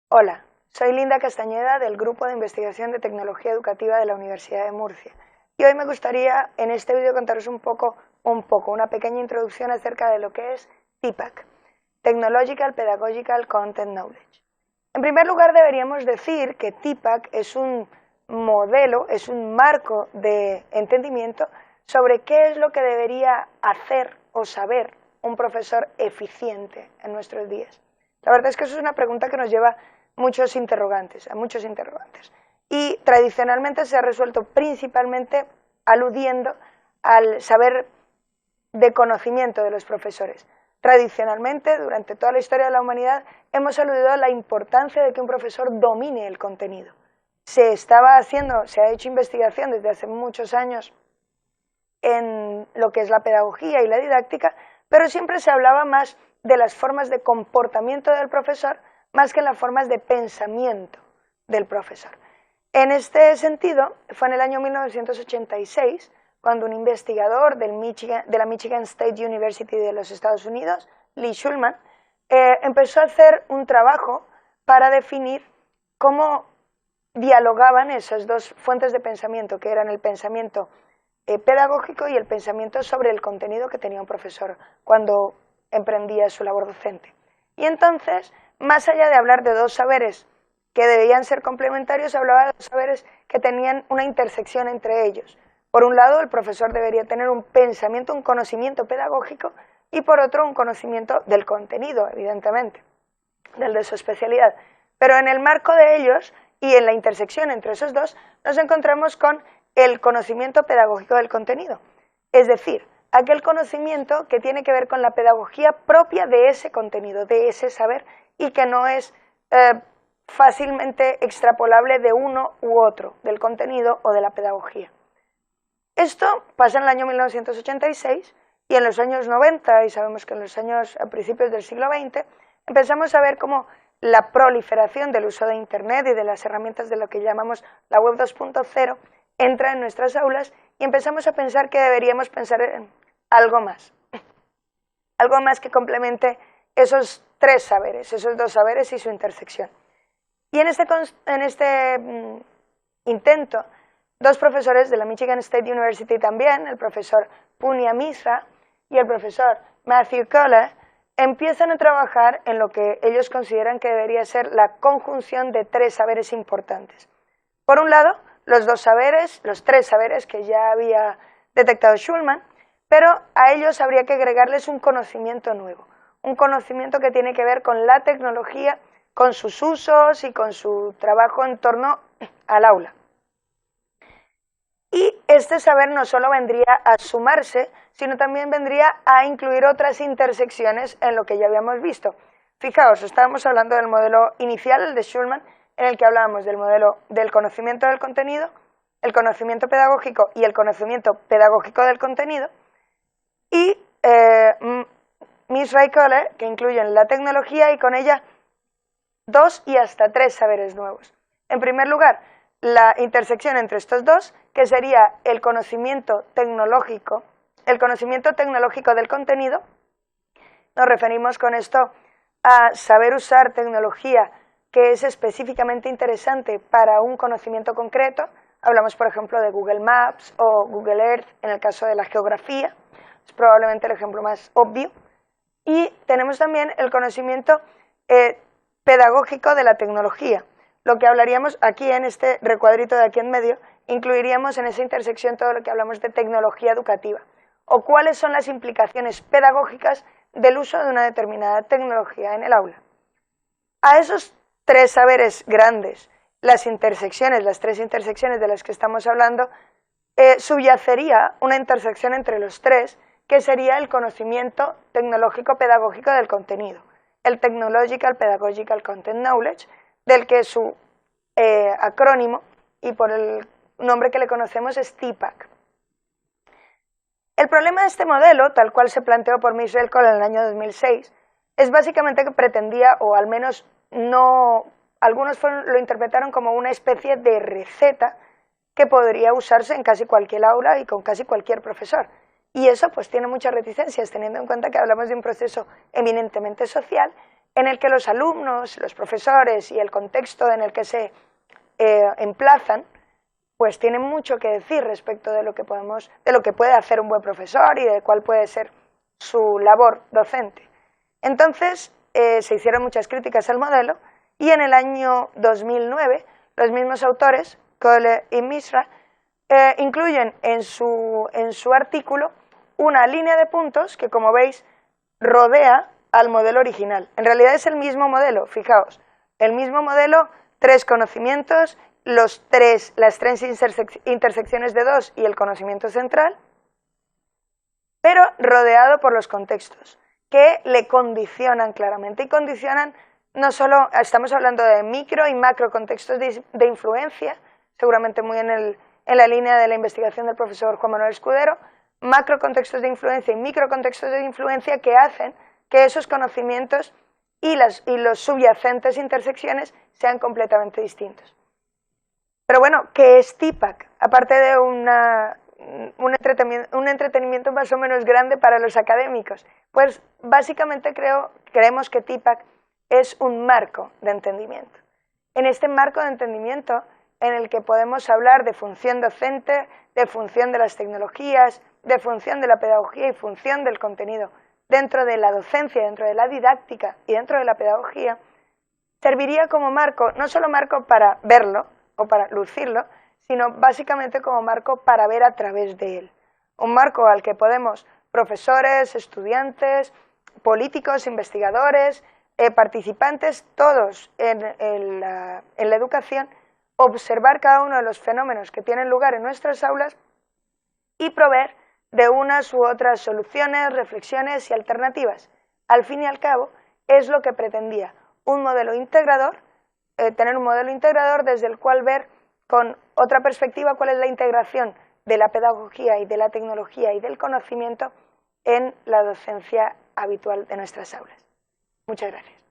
Hola, soy Linda Castañeda del Grupo de Investigación de Tecnología Educativa de la Universidad de Murcia y hoy me gustaría en este vídeo contaros una pequeña introducción acerca de lo que es TPACK, Technological Pedagogical Content Knowledge. En primer lugar deberíamos decir que TPACK es un modelo, es un marco de entendimiento sobre qué es lo que debería hacer o saber un profesor eficiente en nuestros días. La verdad es que eso es una pregunta que nos lleva a muchos interrogantes. Y tradicionalmente se ha resuelto principalmente aludiendo al saber de conocimiento de los profesores. Tradicionalmente, durante toda la historia de la humanidad, hemos aludido a la importancia de que un profesor domine el contenido. Se ha hecho investigación desde hace muchos años en lo que es la pedagogía y la didáctica, pero siempre se hablaba más de las formas de comportamiento del profesor más que en las formas de pensamiento del profesor. En este sentido, fue en el año 1986 cuando un investigador de la Michigan State University de los Estados Unidos, Lee Shulman, empezó a hacer un trabajo para definir cómo dialogaban esas dos fuentes de pensamiento, que eran el pensamiento pedagógico y el pensamiento sobre el contenido que tenía un profesor cuando emprendía su labor docente. Y entonces, más allá de hablar de dos saberes que debían ser complementarios, hablaba de dos saberes que tenían una intersección entre ellos. Por un lado, el profesor debería tener un pensamiento, un conocimiento pedagógico, y por otro, un conocimiento del contenido, evidentemente, del de su especialidad. Pero en el marco de ellos y en la intersección entre esos dos, nos encontramos con el conocimiento pedagógico del contenido, es decir, aquel conocimiento que tiene que ver con la pedagogía propia de ese contenido, de ese saber, y que no es fácilmente extrapolable de uno u otro, del contenido o de la pedagogía. Esto pasa en el año 1986 y en los años 90, y sabemos que a principios del siglo XX, empezamos a ver cómo la proliferación del uso de Internet y de las herramientas de lo que llamamos la Web 2.0 entra en nuestras aulas y empezamos a pensar que deberíamos pensar en algo más que complemente esos tres saberes, esos dos saberes y su intersección. Y en este intento, dos profesores de la Michigan State University también, el profesor Punya Mishra y el profesor Matthew Kohler, empiezan a trabajar en lo que ellos consideran que debería ser la conjunción de tres saberes importantes. Por un lado, los tres saberes que ya había detectado Shulman, pero a ellos habría que agregarles un conocimiento nuevo, un conocimiento que tiene que ver con la tecnología, con sus usos y con su trabajo en torno al aula. Y este saber no solo vendría a sumarse, sino también vendría a incluir otras intersecciones en lo que ya habíamos visto. Fijaos, estábamos hablando del modelo inicial, el de Shulman, en el que hablábamos del modelo del conocimiento del contenido, el conocimiento pedagógico y el conocimiento pedagógico del contenido, y Mishra y Kohler, que incluyen la tecnología y con ella dos y hasta tres saberes nuevos. En primer lugar, la intersección entre estos dos, que sería el conocimiento tecnológico del contenido. Nos referimos con esto a saber usar tecnología que es específicamente interesante para un conocimiento concreto. Hablamos, por ejemplo, de Google Maps o Google Earth en el caso de la geografía, es probablemente el ejemplo más obvio. Y tenemos también el conocimiento pedagógico de la tecnología. Lo que hablaríamos aquí en este recuadrito de aquí en medio, incluiríamos en esa intersección todo lo que hablamos de tecnología educativa, o cuáles son las implicaciones pedagógicas del uso de una determinada tecnología en el aula. A esos tres saberes grandes, las tres intersecciones de las que estamos hablando, subyacería una intersección entre los tres, que sería el conocimiento tecnológico-pedagógico del contenido, el Technological Pedagogical Content Knowledge, del que su acrónimo y por el nombre que le conocemos es TPACK. El problema de este modelo, tal cual se planteó por Mishra y Kohler en el año 2006, es básicamente que pretendía, o al menos algunos lo interpretaron como una especie de receta que podría usarse en casi cualquier aula y con casi cualquier profesor. Y eso pues tiene muchas reticencias, teniendo en cuenta que hablamos de un proceso eminentemente social en el que los alumnos, los profesores y el contexto en el que se emplazan, pues tienen mucho que decir respecto de lo que puede hacer un buen profesor y de cuál puede ser su labor docente. Entonces, se hicieron muchas críticas al modelo y en el año 2009 los mismos autores, Cole y Misra, incluyen en su artículo una línea de puntos que, como veis, rodea al modelo original. En realidad es el mismo modelo, fijaos, el mismo modelo, 3 conocimientos, las tres intersecciones de 2 y el conocimiento central, pero rodeado por los contextos, que le condicionan claramente, y condicionan no solo, estamos hablando de micro y macro contextos de influencia, seguramente muy en la línea de la investigación del profesor Juan Manuel Escudero, macro contextos de influencia y micro contextos de influencia que hacen que esos conocimientos y los subyacentes intersecciones sean completamente distintos. Pero bueno, ¿qué es TIPAC? Aparte de un entretenimiento más o menos grande para los académicos, pues básicamente creemos que TIPAC es un marco de entendimiento. En este marco de entendimiento en el que podemos hablar de función docente, de función de las tecnologías, de función de la pedagogía y función del contenido dentro de la docencia, dentro de la didáctica y dentro de la pedagogía, serviría como marco, no solo marco para verlo o para lucirlo, sino básicamente como marco para ver a través de él. Un marco al que podemos profesores, estudiantes, políticos, investigadores, participantes, todos en la educación, observar cada uno de los fenómenos que tienen lugar en nuestras aulas y proveer de unas u otras soluciones, reflexiones y alternativas. Al fin y al cabo, es lo que pretendía un modelo integrador, tener un modelo integrador desde el cual ver con otra perspectiva cuál es la integración de la pedagogía y de la tecnología y del conocimiento en la docencia habitual de nuestras aulas. Muchas gracias.